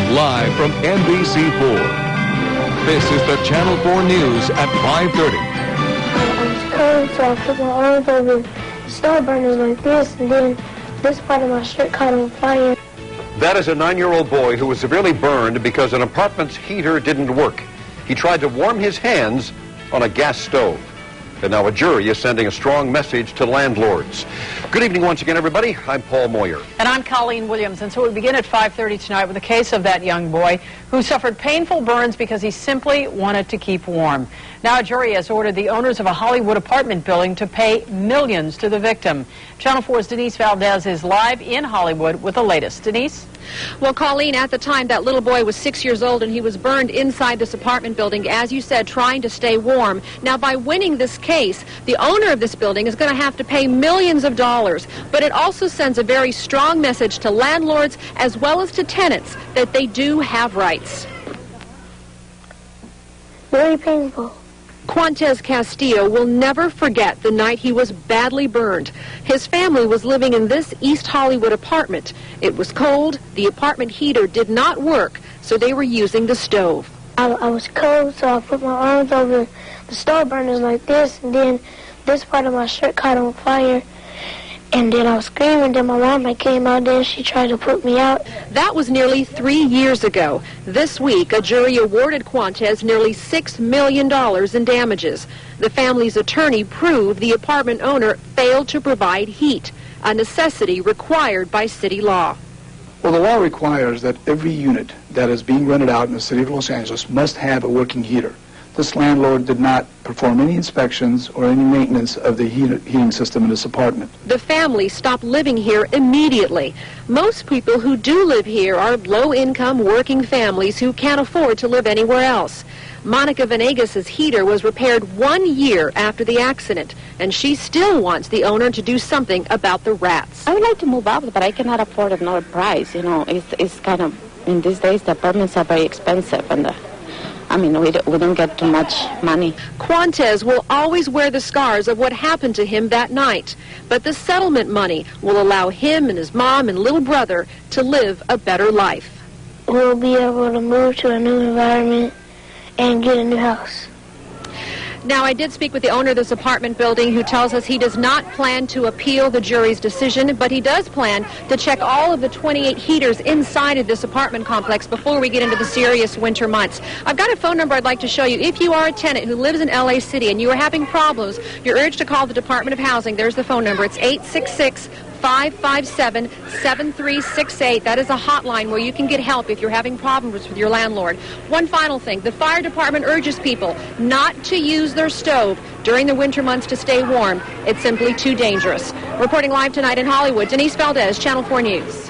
Live from NBC4, this is the Channel 4 News at 5:30. I was cold, so I put my arms over the stove burners like this, and then this part of my shirt caught on fire. That is a 9-year-old boy who was severely burned because an apartment's heater didn't work. He tried to warm his hands on a gas stove. And now a jury is sending a strong message to landlords. Good evening once again, everybody. I'm Paul Moyer. And I'm Colleen Williams. And so we begin at 5:30 tonight with a case of that young boy who suffered painful burns because he simply wanted to keep warm. Now a jury has ordered the owners of a Hollywood apartment building to pay millions to the victim. Channel 4's Denise Valdez is live in Hollywood with the latest. Denise? Well, Colleen, at the time, that little boy was 6 years old, and he was burned inside this apartment building, as you said, trying to stay warm. Now, by winning this case, the owner of this building is going to have to pay millions of dollars. But it also sends a very strong message to landlords as well as to tenants that they do have rights. Very painful. Quantez Castillo will never forget the night he was badly burned. His family was living in this East Hollywood apartment. It was cold, the apartment heater did not work, so they were using the stove. I was cold, so I put my arms over the stove burners like this, and then this part of my shirt caught on fire. And then I was screaming, then my mom came out there, she tried to put me out. That was nearly 3 years ago. This week, a jury awarded Quantez nearly $6 million in damages. The family's attorney proved the apartment owner failed to provide heat, a necessity required by city law. Well, the law requires that every unit that is being rented out in the city of Los Angeles must have a working heater. This landlord did not perform any inspections or any maintenance of the heating system in this apartment. The family stopped living here immediately. Most people who do live here are low-income working families who can't afford to live anywhere else. Monica Venegas' heater was repaired 1 year after the accident, and she still wants the owner to do something about the rats. I would like to move out, but I cannot afford another price. You know, it's kind of, in these days, the apartments are very expensive, and we don't get too much money. Quantez will always wear the scars of what happened to him that night, but the settlement money will allow him and his mom and little brother to live a better life. We'll be able to move to a new environment and get a new house. Now, I did speak with the owner of this apartment building who tells us he does not plan to appeal the jury's decision, but he does plan to check all of the 28 heaters inside of this apartment complex before we get into the serious winter months. I've got a phone number I'd like to show you. If you are a tenant who lives in LA City and you are having problems, you're urged to call the Department of Housing. There's the phone number. It's 866-557-7368. That is a hotline where you can get help if you're having problems with your landlord. One final thing. The fire department urges people not to use their stove during the winter months to stay warm. It's simply too dangerous. Reporting live tonight in Hollywood, Denise Valdez, Channel 4 News.